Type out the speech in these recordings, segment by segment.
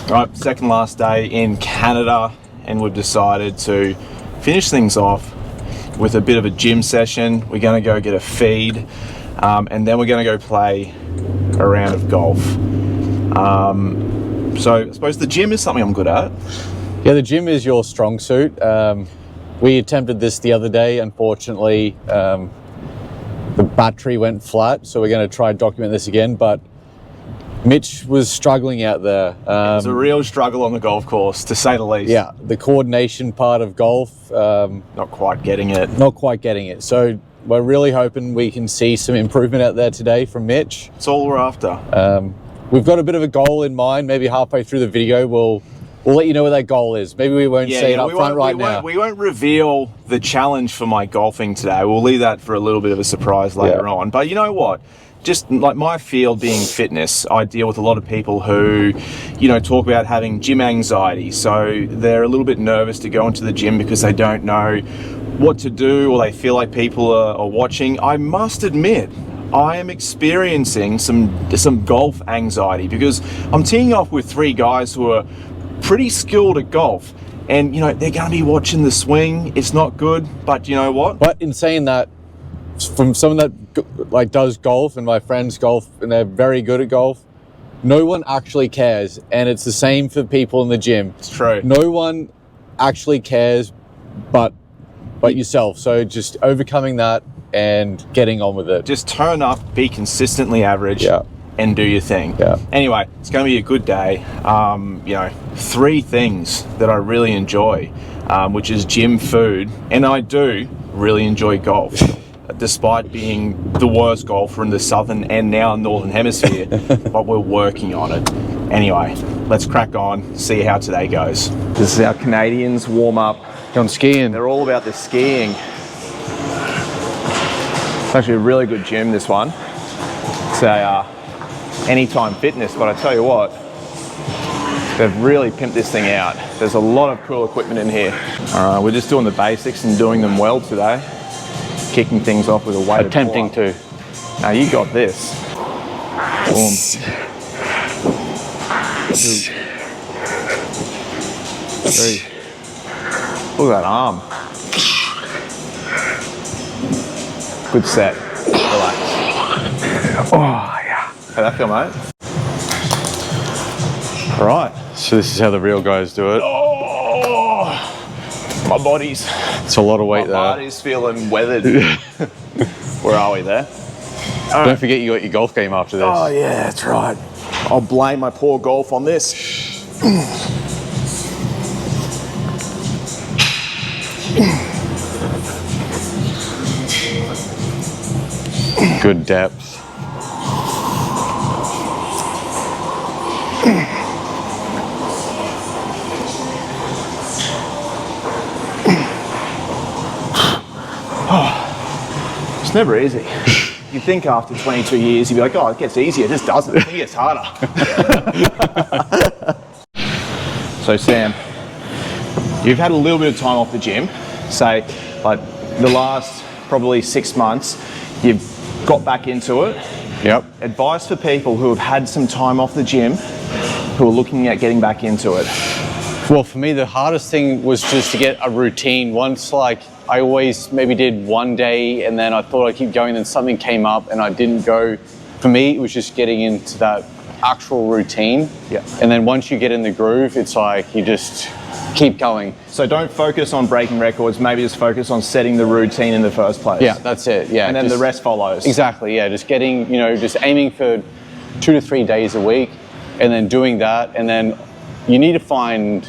Right, second last day in Canada, and we've decided to finish things off with a bit of a gym session. We're going to go get a feed, and then we're going to go play a round of golf. So I suppose the gym is something I'm good at. Yeah, the gym is your strong suit. We attempted this the other day. Unfortunately, the battery went flat, so we're going to try and document this again, but Mitch was struggling out there. It was a real struggle on the golf course, to say the least. Yeah, the coordination part of golf. Not quite getting it. Not quite getting it. So we're really hoping we can see some improvement out there today from Mitch. It's all we're after. We've got a bit of a goal in mind. Maybe halfway through the video, we'll let you know what that goal is. Maybe we won't say it up front right now. We won't reveal the challenge for my golfing today. We'll leave that for a little bit of a surprise later on. But you know what? Just like my field being fitness, I deal with a lot of people who, talk about having gym anxiety. So they're a little bit nervous to go into the gym because they don't know what to do, or they feel like people are watching. I must admit, I am experiencing some golf anxiety because I'm teeing off with three guys who are pretty skilled at golf. And, they're going to be watching the swing. It's not good, but you know what? But in saying that, from someone that does golf, and my friends golf, and they're very good at golf, no one actually cares. And it's the same for people in the gym. It's true. No one actually cares but yourself. So just overcoming that and getting on with it. Just turn up, be consistently average, and do your thing. Anyway, it's going to be a good day. Three things that I really enjoy, which is gym, food, and I do really enjoy golf. Despite being the worst golfer in the southern and now northern hemisphere, but we're working on it. Anyway, let's crack on, see how today goes. This is our Canadians warm up. Going skiing. They're all about the skiing. It's actually a really good gym, this one. It's a Anytime Fitness, but I tell you what, they've really pimped this thing out. There's a lot of cool equipment in here. All right, we're just doing the basics and doing them well today. Kicking things off with a weighted Attempting to. Now you got this. Boom. Three. Look at that arm. Good set. Relax. Oh yeah. How'd that feel, mate? All right. So this is how the real guys do it. Oh, my body's. It's a lot of weight there. My body's feeling weathered. Where are we there? Don't forget you got your golf game after this. Oh yeah, that's right. I'll blame my poor golf on this. Good depth. It's never easy. You think after 22 years, you'd be like, oh, it gets easier. It just doesn't. It gets harder. So Sam, you've had a little bit of time off the gym. Say, like the last probably 6 months, you've got back into it. Yep. Advice for people who have had some time off the gym, who are looking at getting back into it. Well, for me, the hardest thing was just to get a routine. Once, I always maybe did one day and then I thought I'd keep going, then something came up and I didn't go. For me, it was just getting into that actual routine. Yeah. And then once you get in the groove, it's like you just keep going. So don't focus on breaking records, maybe just focus on setting the routine in the first place. Yeah, that's it. Yeah. And then the rest follows. Exactly, yeah. Just getting, just aiming for 2 to 3 days a week and then doing that. And then you need to find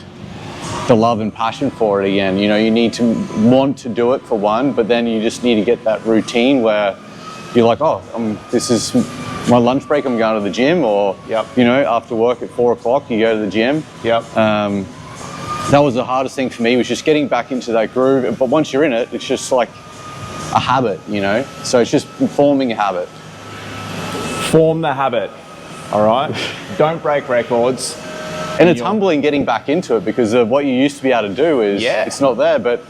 the love and passion for it again. You need to want to do it for one, but then you just need to get that routine where you're like, this is my lunch break, I'm going to the gym, or after work at 4 o'clock, you go to the gym. That was the hardest thing for me, was just getting back into that groove. But once you're in it, it's just like a habit, So it's just forming a habit. Form the habit, all right? Don't break records. And it's humbling getting back into it, because of what you used to be able to do is it's not there. But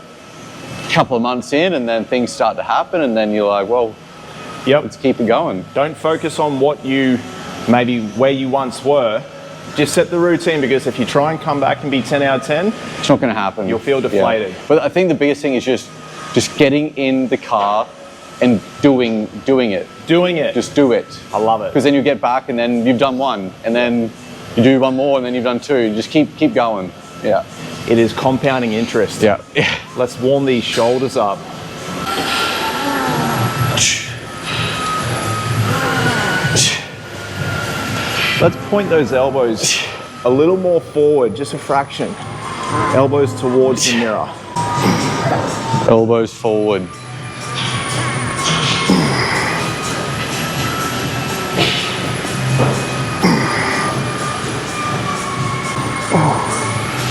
a couple of months in, and then things start to happen, and then you're like, well, let's keep it going. Don't focus on where you once were. Just set the routine, because if you try and come back and be 10 out of 10, it's not going to happen. You'll feel deflated. Yeah. But I think the biggest thing is just getting in the car and doing it. Doing it. Just do it. I love it. Because then you get back and then you've done one, and then you do one more, and then you've done two. Just keep going. Yeah. It is compounding interest. Yeah. Let's warm these shoulders up. Let's point those elbows a little more forward, just a fraction. Elbows towards the mirror. Elbows forward.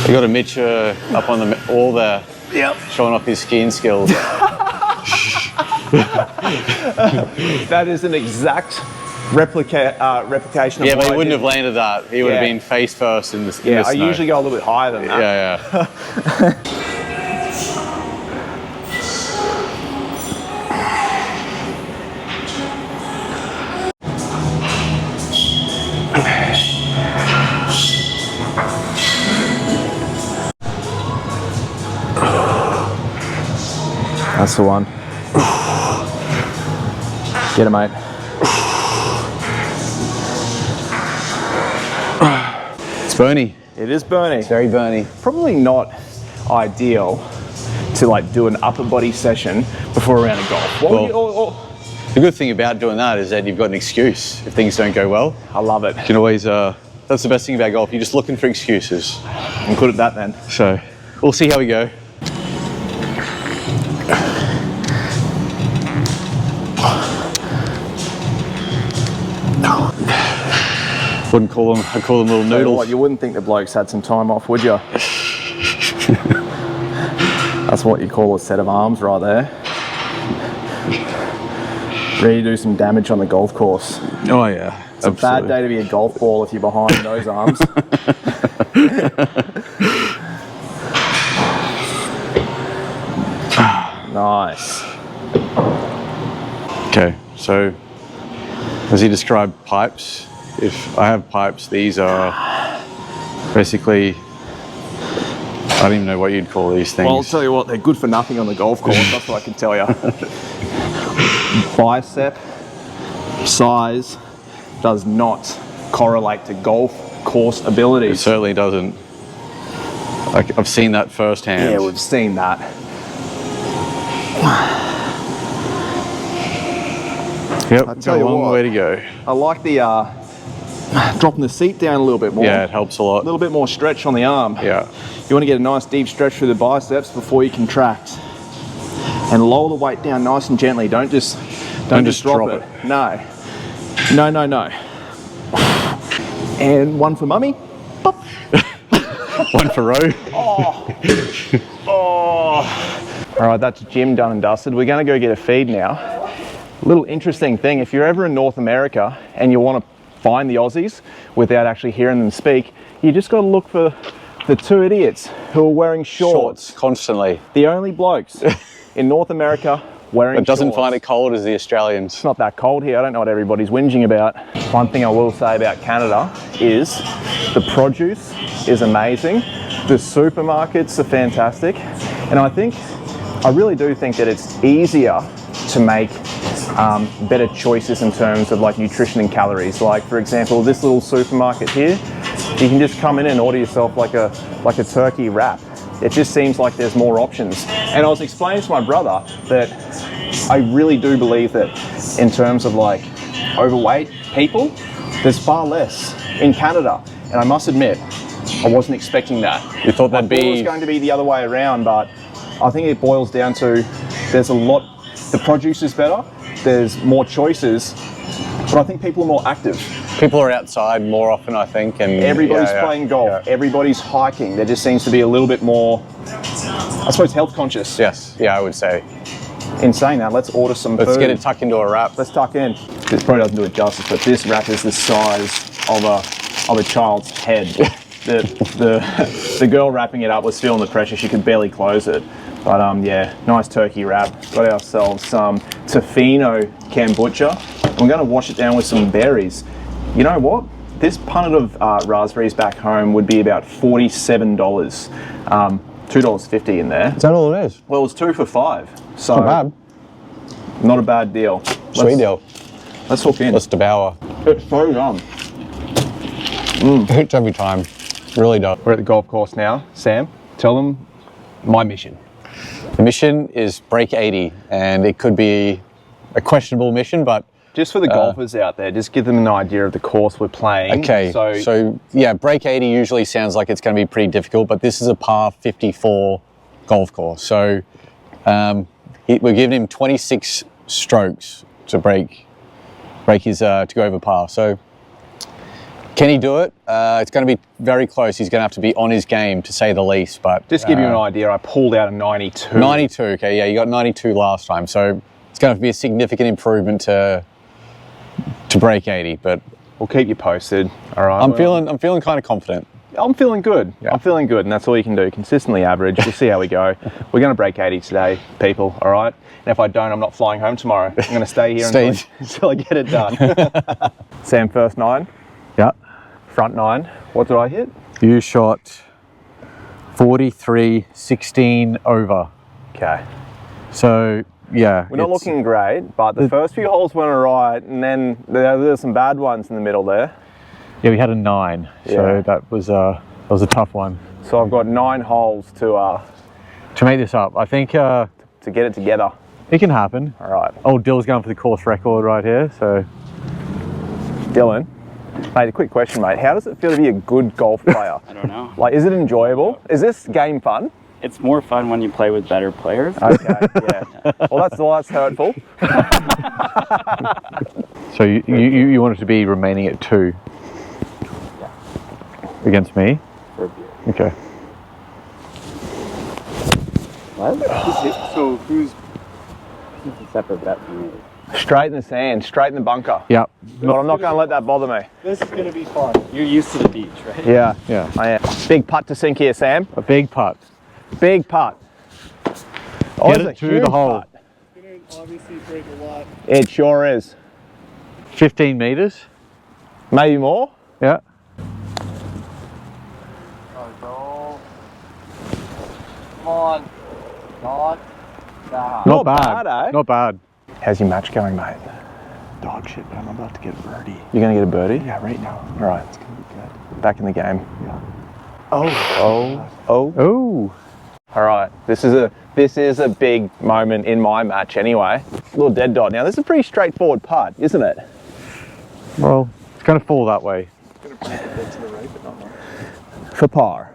You got a Mitch up on the all there. Yep. Showing off his skiing skills. That is an exact replication of Yeah, but he what I wouldn't did. have landed that. He would have been face first in the snow. Yeah, I usually go a little bit higher than that. Yeah. That's the one. Get it, mate. It's burny. It is burning. It's very burny. Probably not ideal to like do an upper body session before a round of golf. What would you, The good thing about doing that is that you've got an excuse if things don't go well. I love it. You can always, that's the best thing about golf. You're just looking for excuses. I'm good at that then. So we'll see how we go. Wouldn't call them, I'd call them little noodles. What, you wouldn't think the blokes had some time off, would you? That's what you call a set of arms right there. Ready to do some damage on the golf course. Oh yeah. It's a bad day to be a golf ball if you're behind those arms. Nice. Okay, so as he described pipes, if I have pipes, these are basically, I don't even know what you'd call these things. Well, I'll tell you what, they're good for nothing on the golf course, that's what I can tell you. Bicep size does not correlate to golf course It abilities. certainly doesn't. I've seen that firsthand. Yeah, we've seen that. Yep, I got tell a you long what, way to go. I like the dropping the seat down a little bit more. Yeah, it helps a A lot. little bit more stretch on the arm. Yeah. You want to get a nice deep stretch through the biceps before you contract. And lower the weight down nice and gently. Don't just drop it. No. No, no, no. And one for mummy. Pop. One for row. All right, that's gym done and dusted. We're going to go get a feed now. A little interesting thing, if you're ever in North America and you want to find the Aussies without actually hearing them speak, you just got to look for the two idiots who are wearing shorts. Constantly. The only blokes in North America wearing It doesn't shorts. find it cold as the Australians. It's not that cold here. I don't know what everybody's whinging about. One thing I will say about Canada is the produce is amazing. The supermarkets are fantastic. And I really do think that it's easier to make better choices in terms of like nutrition and calories. Like for example, this little supermarket here, you can just come in and order yourself like a turkey wrap. It just seems like there's more options. And I was explaining to my brother that I really do believe that in terms of like overweight people, there's far less in Canada. And I must admit, I wasn't expecting that. You thought that'd I thought it be... was going to be the other way around, but I think it boils down to there's a lot, the produce is better, there's more choices, but I think people are more active. People are outside more often, I think, and Everybody's playing golf, everybody's hiking. There just seems to be a little bit more, I suppose, health conscious. Yes, yeah, I would say. In saying that, let's order some Let's food. get it tucked into a wrap. Let's tuck in. This probably doesn't do it justice, but this wrap is the size of a child's head. The girl wrapping it up was feeling the pressure. She could barely close it. But yeah, nice turkey wrap. Got ourselves some tofino kombucha. We're going to wash it down with some berries. You know what? This punnet of raspberries back home would be about $47. $2.50 in there. Is that all it is? Well, it's 2 for $5. So Not bad. Not a bad deal. Sweet deal. Let's hook in. Let's devour. It's so yum. It hits every time. Really does. We're at the golf course now. Sam, tell them my mission. The mission is break 80, and it could be a questionable mission, but just for the golfers out there, just give them an idea of the course we're playing. Okay, so yeah, break 80 usually sounds like it's going to be pretty difficult, but this is a par 54 golf course. So we're giving him 26 strokes to break his to go over par. So can he do it? It's going to be very close. He's going to have to be on his game, to say the least. But just give you an idea, I pulled out a 92. 92. Okay, yeah, you got 92 last time, so it's going to be a significant improvement to break 80. But we'll keep you posted. All right. I'm feeling kind of confident. I'm feeling good. Yeah. I'm feeling good, and that's all you can do. Consistently average. We'll see how we go. We're going to break 80 today, people. All right. And if I don't, I'm not flying home tomorrow. I'm going to stay here until I get it done. Sam, first 9. Yeah. Front 9. What did I hit? You shot 43, 16 over. Okay. So yeah, we're not looking great, but the first few holes went alright, and then there were some bad ones in the middle there. Yeah, we had a 9, so that was a tough one. So I've got 9 holes to make this up. I think to get it together. It can happen. All right. Old Dill's going for the course record right here. So, Dylan, mate, a quick question, mate. How does it feel to be a good golf player? I don't know. Like, is it enjoyable? Is this game fun? It's more fun when you play with better players. Okay, yeah. Well, that's hurtful. So you want it to be remaining at 2 against me? For a beer. Okay. What? So who's a separate bet from me? Straight in the sand, straight in the bunker. Yeah. But I'm not going to let that bother me. This is going to be fun. You're used to the beach, right? Yeah. Yeah. I am. Big putt to sink here, Sam. A big putt. Big putt. Get it to the hole. It's going to obviously break a lot. It sure is. 15 meters. Maybe more. Yeah. Oh, come on. Not bad, eh? Not bad. How's your match going, mate? Dog shit, but I'm about to get a birdie. You're going to get a birdie? Yeah, right now. All right. It's gonna be good. Back in the game. Yeah. Oh. All right. This is a big moment in my match anyway. Little dead dot. Now, this is a pretty straightforward putt, isn't it? Well, it's going to fall that way. It's gonna push a bit to the right, but not much. For par.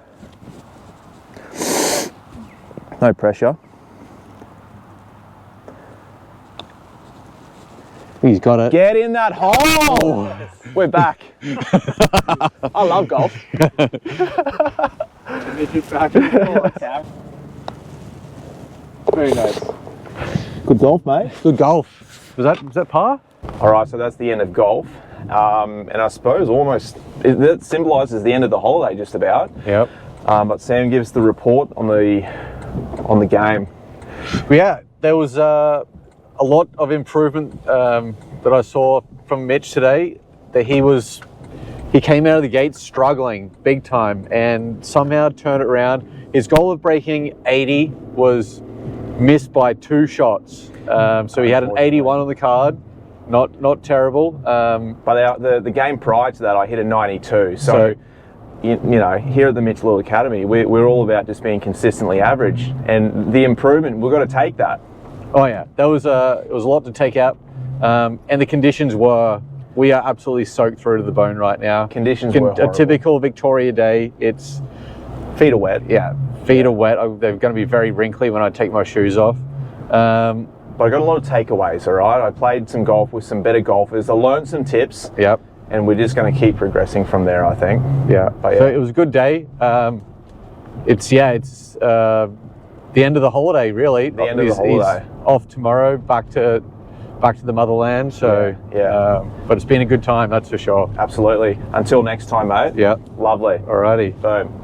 No pressure. He's got it. Get in that hole! Oh. We're back. I love golf. Very nice. Good golf, mate. Good golf. Was that par? All right, so that's the end of golf. And I suppose almost, that symbolises the end of the holiday just about. Yep. But Sam gives the report on the game. Yeah, there was a lot of improvement that I saw from Mitch today. That he came out of the gate struggling big time and somehow turned it around. His goal of breaking 80 was missed by 2 shots. So he had an 81 on the card. Not terrible. But the game prior to that, I hit a 92. So you know, here at the Mitch Lewell Academy, we're all about just being consistently average. And the improvement, we've got to take that. Oh yeah, it was a lot to take out. And the conditions we are absolutely soaked through to the bone right now. Conditions were horrible. A typical Victoria day, it's... Feet are wet. Yeah, feet are wet. They're going to be very wrinkly when I take my shoes off. But I got a lot of takeaways, all right? I played some golf with some better golfers. I learned some tips. Yep. And we're just going to keep progressing from there, I think. Yeah. But So it was a good day. It's the end of the holiday, really. The end of the holiday. He's off tomorrow, back to the motherland. So yeah. But it's been a good time, that's for sure. Absolutely. Until next time, mate. Yeah. Lovely. Alrighty. Boom.